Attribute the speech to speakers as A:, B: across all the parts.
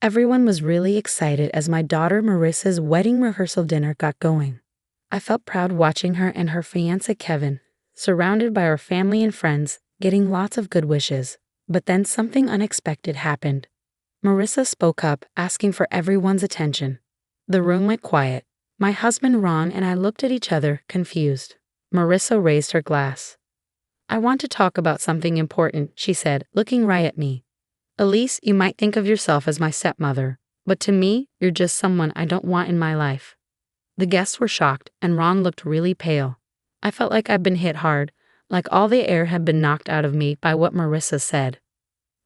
A: Everyone was really excited as my daughter Marissa's wedding rehearsal dinner got going. I felt proud watching her and her fiancé Kevin, surrounded by our family and friends, getting lots of good wishes. But then something unexpected happened. Marissa spoke up, asking for everyone's attention. The room went quiet. My husband Ron and I looked at each other, confused. Marissa raised her glass. "I want to talk about something important," she said, looking right at me. "Elise, you might think of yourself as my stepmother, but to me, you're just someone I don't want in my life." The guests were shocked, and Ron looked really pale. I felt like I'd been hit hard, like all the air had been knocked out of me by what Marissa said.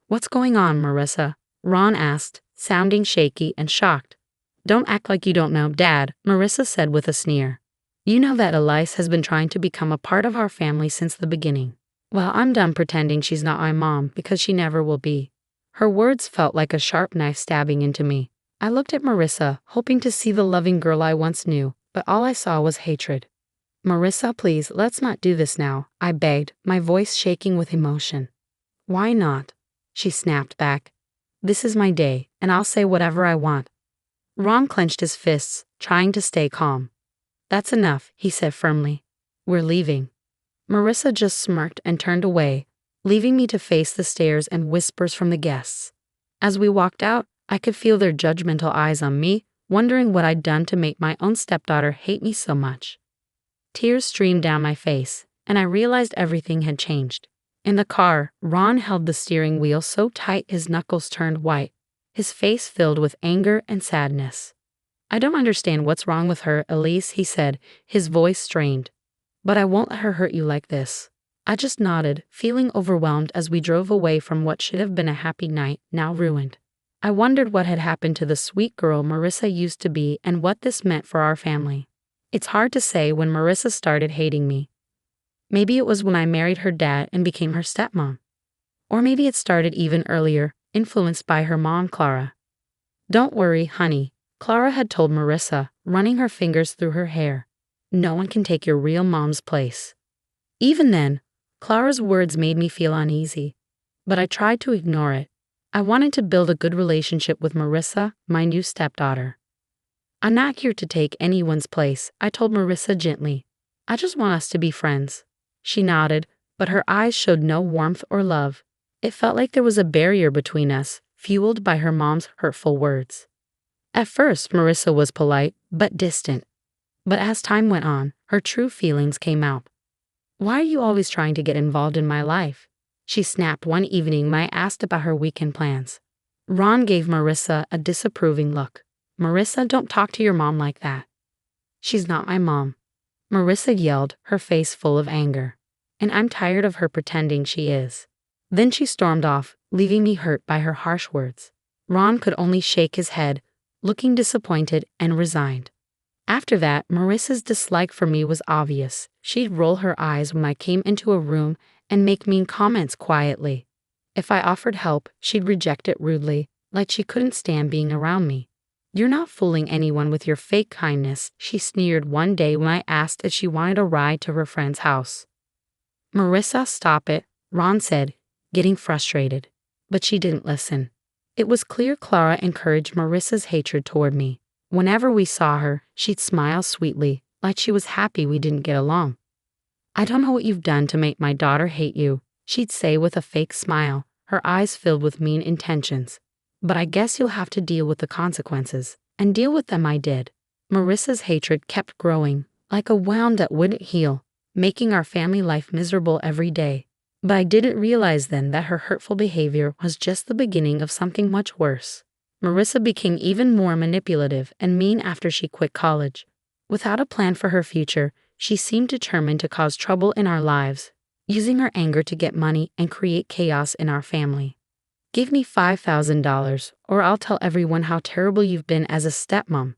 A: "What's going on, Marissa?" Ron asked, sounding shaky and shocked. "Don't act like you don't know, Dad," Marissa said with a sneer. "You know that Elise has been trying to become a part of our family since the beginning. Well, I'm done pretending she's not my mom because she never will be." Her words felt like a sharp knife stabbing into me. I looked at Marissa, hoping to see the loving girl I once knew, but all I saw was hatred. "Marissa, please, let's not do this now," I begged, my voice shaking with emotion. "Why not?" she snapped back. "This is my day, and I'll say whatever I want." Ron clenched his fists, trying to stay calm. "That's enough," he said firmly. "We're leaving." Marissa just smirked and turned away, leaving me to face the stares and whispers from the guests. As we walked out, I could feel their judgmental eyes on me, wondering what I'd done to make my own stepdaughter hate me so much. Tears streamed down my face, and I realized everything had changed. In the car, Ron held the steering wheel so tight his knuckles turned white, his face filled with anger and sadness. "I don't understand what's wrong with her, Elise," he said, his voice strained. "But I won't let her hurt you like this." I just nodded, feeling overwhelmed as we drove away from what should have been a happy night, now ruined. I wondered what had happened to the sweet girl Marissa used to be and what this meant for our family. It's hard to say when Marissa started hating me. Maybe it was when I married her dad and became her stepmom. Or maybe it started even earlier, influenced by her mom, Clara. "Don't worry, honey," Clara had told Marissa, running her fingers through her hair. "No one can take your real mom's place." Even then, Clara's words made me feel uneasy, but I tried to ignore it. I wanted to build a good relationship with Marissa, my new stepdaughter. "I'm not here to take anyone's place," I told Marissa gently. "I just want us to be friends." She nodded, but her eyes showed no warmth or love. It felt like there was a barrier between us, fueled by her mom's hurtful words. At first, Marissa was polite, but distant. But as time went on, her true feelings came out. "Why are you always trying to get involved in my life?" she snapped one evening when I asked about her weekend plans. Ron gave Marissa a disapproving look. "Marissa, don't talk to your mom like that." "She's not my mom," Marissa yelled, her face full of anger. "And I'm tired of her pretending she is." Then she stormed off, leaving me hurt by her harsh words. Ron could only shake his head, looking disappointed and resigned. After that, Marissa's dislike for me was obvious. She'd roll her eyes when I came into a room and make mean comments quietly. If I offered help, she'd reject it rudely, like she couldn't stand being around me. "You're not fooling anyone with your fake kindness," she sneered one day when I asked if she wanted a ride to her friend's house. "Marissa, stop it," Ron said, getting frustrated. But she didn't listen. It was clear Clara encouraged Marissa's hatred toward me. Whenever we saw her, she'd smile sweetly, like she was happy we didn't get along. "I don't know what you've done to make my daughter hate you," she'd say with a fake smile, her eyes filled with mean intentions. "But I guess you'll have to deal with the consequences." And deal with them I did. Marissa's hatred kept growing, like a wound that wouldn't heal, making our family life miserable every day. But I didn't realize then that her hurtful behavior was just the beginning of something much worse. Marissa became even more manipulative and mean after she quit college. Without a plan for her future, she seemed determined to cause trouble in our lives, using her anger to get money and create chaos in our family. "Give me $5,000, or I'll tell everyone how terrible you've been as a stepmom,"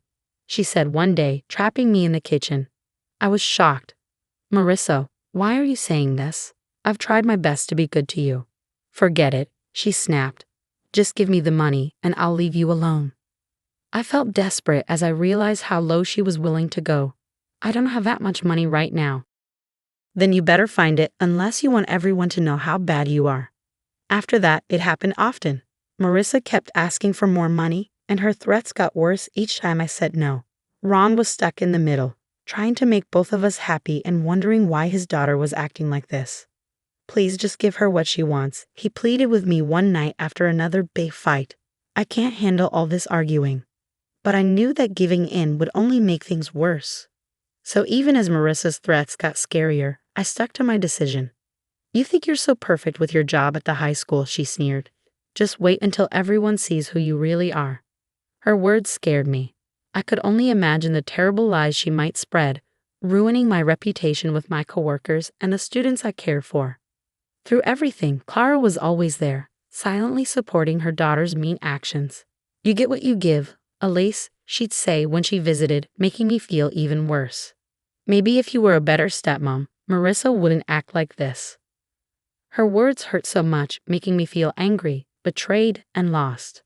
A: she said one day, trapping me in the kitchen. I was shocked. "Marissa, why are you saying this? I've tried my best to be good to you." "Forget it," she snapped. "Just give me the money, and I'll leave you alone." I felt desperate as I realized how low she was willing to go. "I don't have that much money right now." "Then you better find it unless you want everyone to know how bad you are." After that, it happened often. Marissa kept asking for more money, and her threats got worse each time I said no. Ron was stuck in the middle, trying to make both of us happy and wondering why his daughter was acting like this. Please just give her what she wants, he pleaded with me one night after another big fight. I can't handle all this arguing. But I knew that giving in would only make things worse. So even as Marissa's threats got scarier, I stuck to my decision. You think you're so perfect with your job at the high school, she sneered. Just wait until everyone sees who you really are. Her words scared me. I could only imagine the terrible lies she might spread, ruining my reputation with my coworkers and the students I cared for. Through everything, Clara was always there, silently supporting her daughter's mean actions. You get what you give, Elise, she'd say when she visited, making me feel even worse. Maybe if you were a better stepmom, Marissa wouldn't act like this. Her words hurt so much, making me feel angry, betrayed, and lost.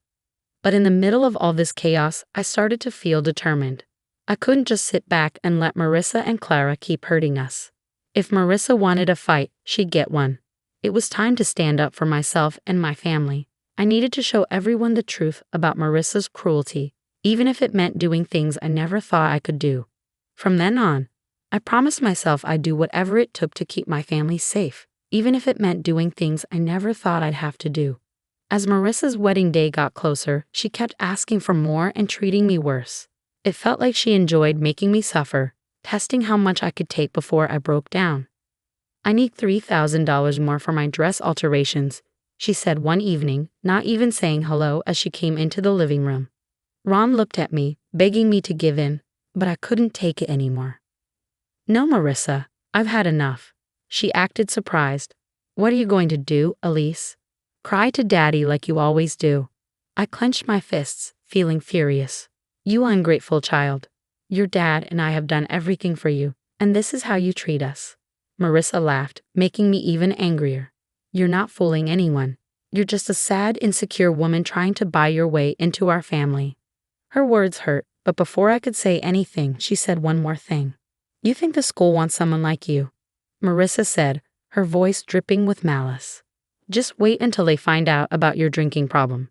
A: But in the middle of all this chaos, I started to feel determined. I couldn't just sit back and let Marissa and Clara keep hurting us. If Marissa wanted a fight, she'd get one. It was time to stand up for myself and my family. I needed to show everyone the truth about Marissa's cruelty, even if it meant doing things I never thought I could do. From then on, I promised myself I'd do whatever it took to keep my family safe, even if it meant doing things I never thought I'd have to do. As Marissa's wedding day got closer, she kept asking for more and treating me worse. It felt like she enjoyed making me suffer, testing how much I could take before I broke down. I need $3,000 more for my dress alterations, she said one evening, not even saying hello as she came into the living room. Ron looked at me, begging me to give in, but I couldn't take it anymore. No, Marissa, I've had enough. She acted surprised. What are you going to do, Elise? Cry to Daddy like you always do. I clenched my fists, feeling furious. You ungrateful child. Your dad and I have done everything for you, and this is how you treat us. Marissa laughed, making me even angrier. You're not fooling anyone. You're just a sad, insecure woman trying to buy your way into our family. Her words hurt, but before I could say anything, she said one more thing. You think the school wants someone like you? Marissa said, her voice dripping with malice. Just wait until they find out about your drinking problem.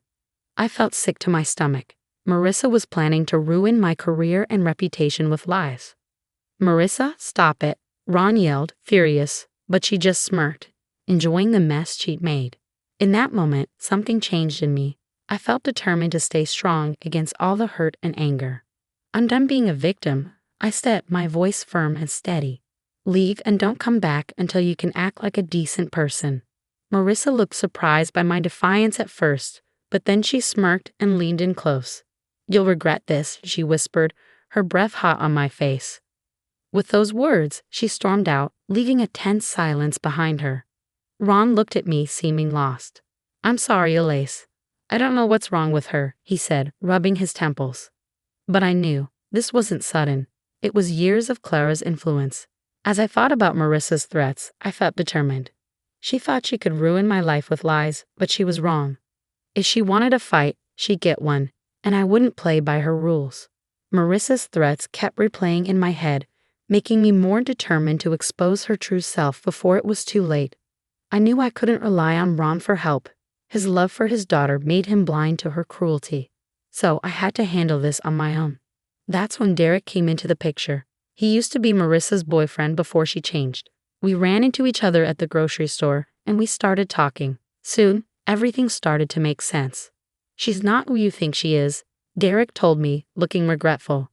A: I felt sick to my stomach. Marissa was planning to ruin my career and reputation with lies. Marissa, stop it, Ron yelled, furious, but she just smirked, enjoying the mess she'd made. In that moment, something changed in me. I felt determined to stay strong against all the hurt and anger. I'm done being a victim, I said, my voice firm and steady. Leave and don't come back until you can act like a decent person. Marissa looked surprised by my defiance at first, but then she smirked and leaned in close. You'll regret this, she whispered, her breath hot on my face. With those words, she stormed out, leaving a tense silence behind her. Ron looked at me, seeming lost. I'm sorry, Elise. I don't know what's wrong with her, he said, rubbing his temples. But I knew, this wasn't sudden. It was years of Clara's influence. As I thought about Marissa's threats, I felt determined. She thought she could ruin my life with lies, but she was wrong. If she wanted a fight, she'd get one, and I wouldn't play by her rules. Marissa's threats kept replaying in my head, making me more determined to expose her true self before it was too late. I knew I couldn't rely on Ron for help. His love for his daughter made him blind to her cruelty. So I had to handle this on my own. That's when Derek came into the picture. He used to be Marissa's boyfriend before she changed. We ran into each other at the grocery store, and we started talking. Soon, everything started to make sense. She's not who you think she is, Derek told me, looking regretful.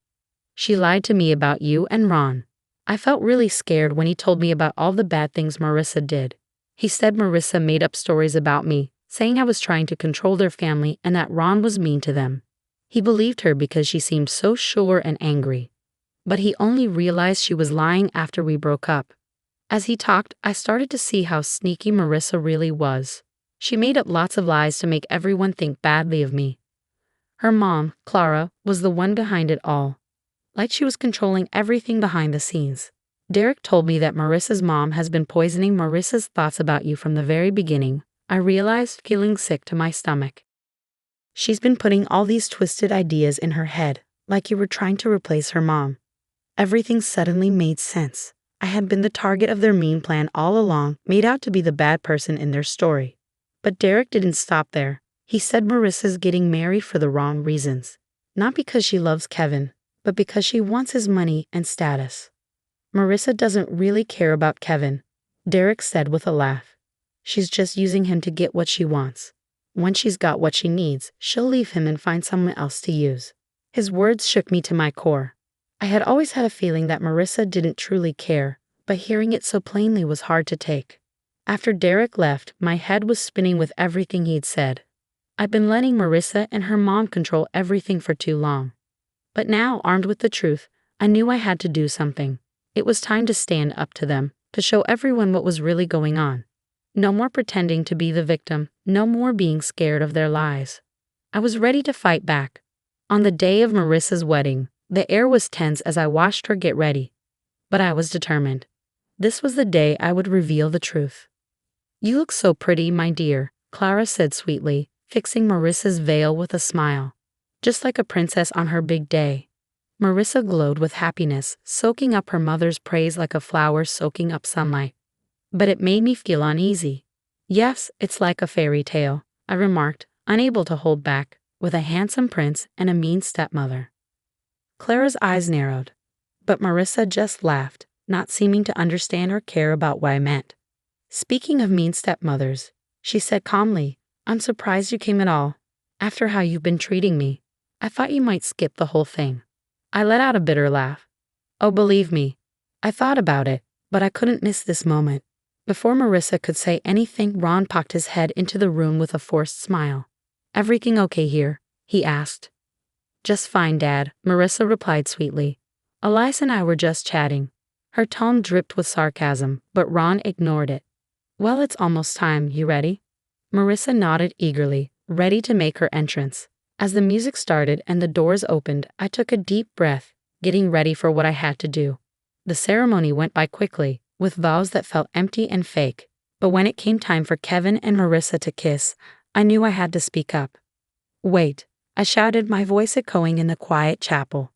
A: She lied to me about you and Ron. I felt really scared when he told me about all the bad things Marissa did. He said Marissa made up stories about me, saying I was trying to control their family and that Ron was mean to them. He believed her because she seemed so sure and angry. But he only realized she was lying after we broke up. As he talked, I started to see how sneaky Marissa really was. She made up lots of lies to make everyone think badly of me. Her mom, Clara, was the one behind it all. Like she was controlling everything behind the scenes. Derek told me that Marissa's mom has been poisoning Marissa's thoughts about you from the very beginning. I realized, feeling sick to my stomach. She's been putting all these twisted ideas in her head, like you were trying to replace her mom. Everything suddenly made sense. I had been the target of their mean plan all along, made out to be the bad person in their story. But Derek didn't stop there. He said Marissa's getting married for the wrong reasons. Not because she loves Kevin, but because she wants his money and status. Marissa doesn't really care about Kevin, Derek said with a laugh. She's just using him to get what she wants. Once she's got what she needs, she'll leave him and find someone else to use. His words shook me to my core. I had always had a feeling that Marissa didn't truly care, but hearing it so plainly was hard to take. After Derek left, my head was spinning with everything he'd said. I'd been letting Marissa and her mom control everything for too long. But now, armed with the truth, I knew I had to do something. It was time to stand up to them, to show everyone what was really going on. No more pretending to be the victim, no more being scared of their lies. I was ready to fight back. On the day of Marissa's wedding, the air was tense as I watched her get ready. But I was determined. This was the day I would reveal the truth. "You look so pretty, my dear," Clara said sweetly, fixing Marissa's veil with a smile. Just like a princess on her big day. Marissa glowed with happiness, soaking up her mother's praise like a flower soaking up sunlight. But it made me feel uneasy. "Yes, it's like a fairy tale," I remarked, unable to hold back, "with a handsome prince and a mean stepmother." Clara's eyes narrowed, but Marissa just laughed, not seeming to understand or care about what I meant. "Speaking of mean stepmothers," she said calmly, "I'm surprised you came at all. After how you've been treating me, I thought you might skip the whole thing." I let out a bitter laugh. "Oh, believe me, I thought about it, but I couldn't miss this moment." Before Marissa could say anything, Ron popped his head into the room with a forced smile. "Everything okay here?" he asked. "Just fine, Dad," Marissa replied sweetly. "Elias and I were just chatting." Her tone dripped with sarcasm, but Ron ignored it. "Well, it's almost time. You ready?" Marissa nodded eagerly, ready to make her entrance. As the music started and the doors opened, I took a deep breath, getting ready for what I had to do. The ceremony went by quickly, with vows that felt empty and fake. But when it came time for Kevin and Marissa to kiss, I knew I had to speak up. "Wait," I shouted, my voice echoing in the quiet chapel.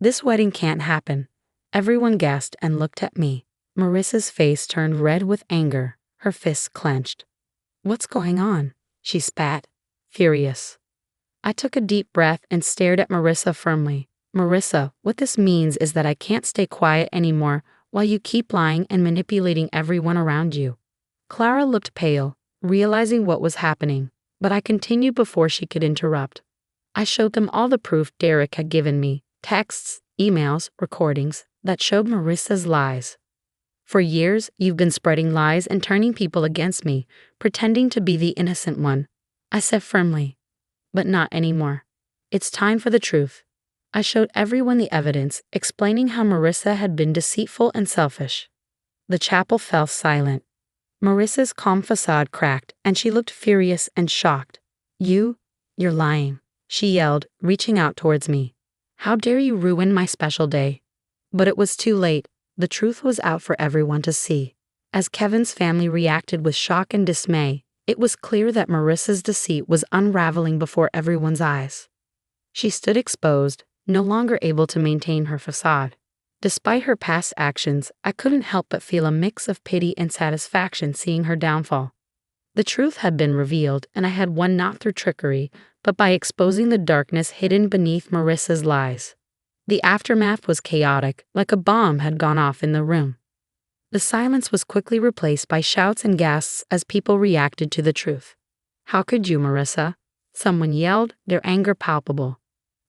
A: "This wedding can't happen." Everyone gasped and looked at me. Marissa's face turned red with anger, her fists clenched. "What's going on?" she spat, furious. I took a deep breath and stared at Marissa firmly. "Marissa, what this means is that I can't stay quiet anymore while you keep lying and manipulating everyone around you." Clara looked pale, realizing what was happening, but I continued before she could interrupt. I showed them all the proof Derek had given me, texts, emails, recordings, that showed Marissa's lies. "For years, you've been spreading lies and turning people against me, pretending to be the innocent one," I said firmly. "But not anymore. It's time for the truth." I showed everyone the evidence, explaining how Marissa had been deceitful and selfish. The chapel fell silent. Marissa's calm facade cracked, and she looked furious and shocked. You're lying," she yelled, reaching out towards me. "How dare you ruin my special day?" But it was too late. The truth was out for everyone to see. As Kevin's family reacted with shock and dismay, it was clear that Marissa's deceit was unraveling before everyone's eyes. She stood exposed, no longer able to maintain her facade. Despite her past actions, I couldn't help but feel a mix of pity and satisfaction seeing her downfall. The truth had been revealed, and I had won not through trickery, but by exposing the darkness hidden beneath Marissa's lies. The aftermath was chaotic, like a bomb had gone off in the room. The silence was quickly replaced by shouts and gasps as people reacted to the truth. "How could you, Marissa?" someone yelled, their anger palpable.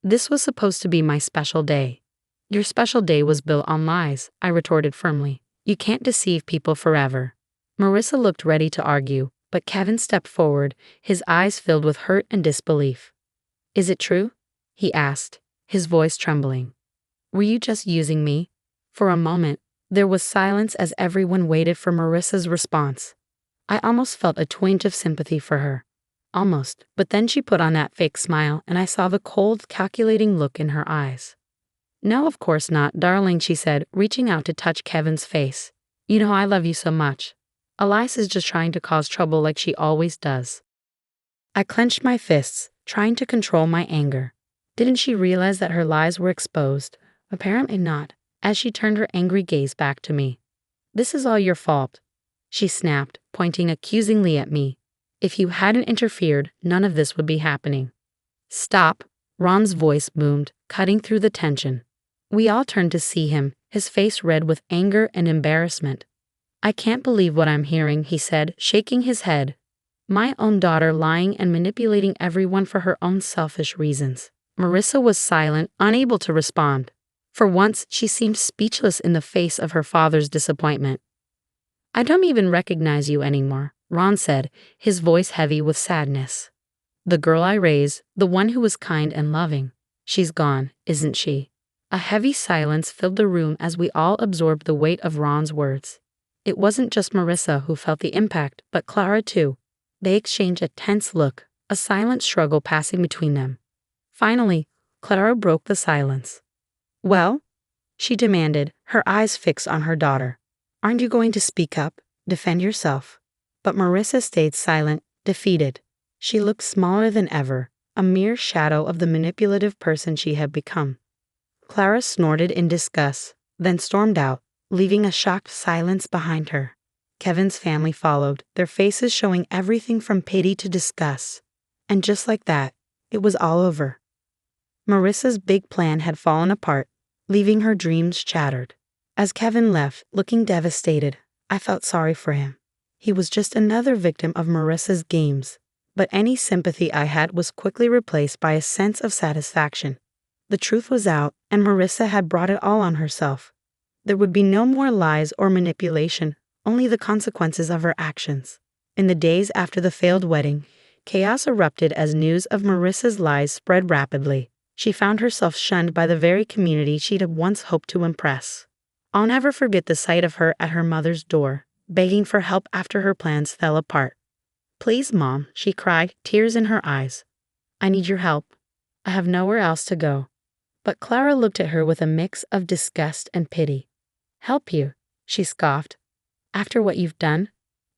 A: "This was supposed to be my special day." "Your special day was built on lies," I retorted firmly. "You can't deceive people forever." Marissa looked ready to argue, but Kevin stepped forward, his eyes filled with hurt and disbelief. "Is it true?" he asked, his voice trembling. "Were you just using me?" For a moment, there was silence as everyone waited for Marissa's response. I almost felt a twinge of sympathy for her. Almost, but then she put on that fake smile and I saw the cold, calculating look in her eyes. "No, of course not, darling," she said, reaching out to touch Kevin's face. "You know I love you so much. Elias is just trying to cause trouble like she always does." I clenched my fists, trying to control my anger. Didn't she realize that her lies were exposed? Apparently not, as she turned her angry gaze back to me. "This is all your fault," she snapped, pointing accusingly at me. If you hadn't interfered, none of this would be happening. Stop, Ron's voice boomed, cutting through the tension. We all turned to see him, his face red with anger and embarrassment. I can't believe what I'm hearing, he said, shaking his head. My own daughter lying and manipulating everyone for her own selfish reasons. Marissa was silent, unable to respond. For once, she seemed speechless in the face of her father's disappointment. I don't even recognize you anymore, Ron said, his voice heavy with sadness. The girl I raised, the one who was kind and loving. She's gone, isn't she? A heavy silence filled the room as we all absorbed the weight of Ron's words. It wasn't just Marissa who felt the impact, but Clara too. They exchanged a tense look, a silent struggle passing between them. Finally, Clara broke the silence. Well? She demanded, her eyes fixed on her daughter. Aren't you going to speak up, defend yourself? But Marissa stayed silent, defeated. She looked smaller than ever, a mere shadow of the manipulative person she had become. Clara snorted in disgust, then stormed out, leaving a shocked silence behind her. Kevin's family followed, their faces showing everything from pity to disgust. And just like that, it was all over. Marissa's big plan had fallen apart, leaving her dreams shattered. As Kevin left, looking devastated, I felt sorry for him. He was just another victim of Marissa's games, but any sympathy I had was quickly replaced by a sense of satisfaction. The truth was out, and Marissa had brought it all on herself. There would be no more lies or manipulation, only the consequences of her actions. In the days after the failed wedding, chaos erupted as news of Marissa's lies spread rapidly. She found herself shunned by the very community she'd once hoped to impress. I'll never forget the sight of her at her mother's door, begging for help after her plans fell apart. Please, Mom, she cried, tears in her eyes. I need your help. I have nowhere else to go. But Clara looked at her with a mix of disgust and pity. Help you, she scoffed. After what you've done?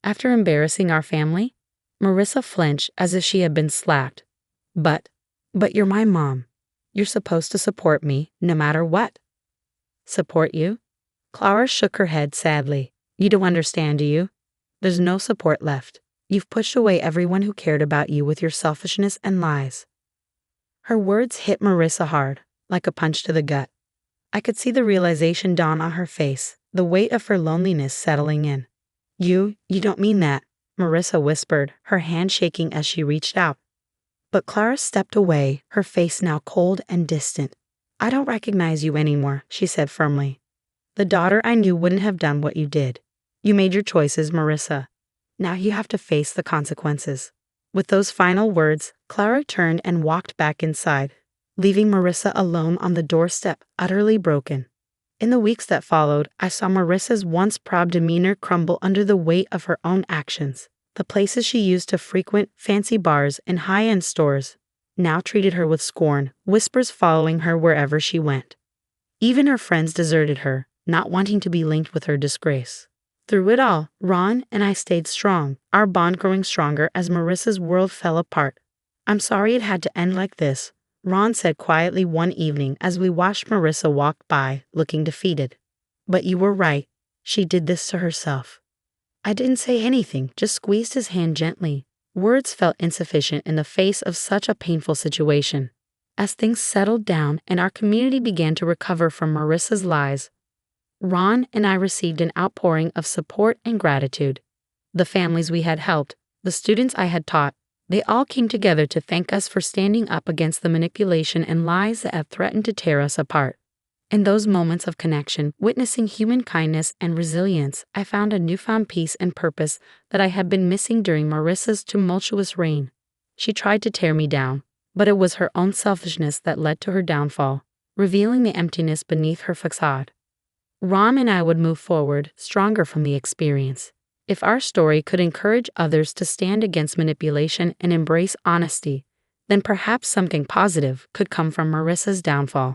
A: After embarrassing our family? Marissa flinched as if she had been slapped. But you're my mom. You're supposed to support me, no matter what. Support you? Clara shook her head sadly. You don't understand, do you? There's no support left. You've pushed away everyone who cared about you with your selfishness and lies. Her words hit Marissa hard, like a punch to the gut. I could see the realization dawn on her face, the weight of her loneliness settling in. You don't mean that, Marissa whispered, her hand shaking as she reached out. But Clara stepped away, her face now cold and distant. I don't recognize you anymore, she said firmly. The daughter I knew wouldn't have done what you did. You made your choices, Marissa. Now you have to face the consequences. With those final words, Clara turned and walked back inside, leaving Marissa alone on the doorstep, utterly broken. In the weeks that followed, I saw Marissa's once proud demeanor crumble under the weight of her own actions. The places she used to frequent, fancy bars and high-end stores, now treated her with scorn, whispers following her wherever she went. Even her friends deserted her, not wanting to be linked with her disgrace. Through it all, Ron and I stayed strong, our bond growing stronger as Marissa's world fell apart. I'm sorry it had to end like this, Ron said quietly one evening as we watched Marissa walk by, looking defeated. But you were right. She did this to herself. I didn't say anything, just squeezed his hand gently. Words felt insufficient in the face of such a painful situation. As things settled down and our community began to recover from Marissa's lies, Ron and I received an outpouring of support and gratitude. The families we had helped, the students I had taught, they all came together to thank us for standing up against the manipulation and lies that had threatened to tear us apart. In those moments of connection, witnessing human kindness and resilience, I found a newfound peace and purpose that I had been missing during Marissa's tumultuous reign. She tried to tear me down, but it was her own selfishness that led to her downfall, revealing the emptiness beneath her facade. Ron and I would move forward, stronger from the experience. If our story could encourage others to stand against manipulation and embrace honesty, then perhaps something positive could come from Marissa's downfall.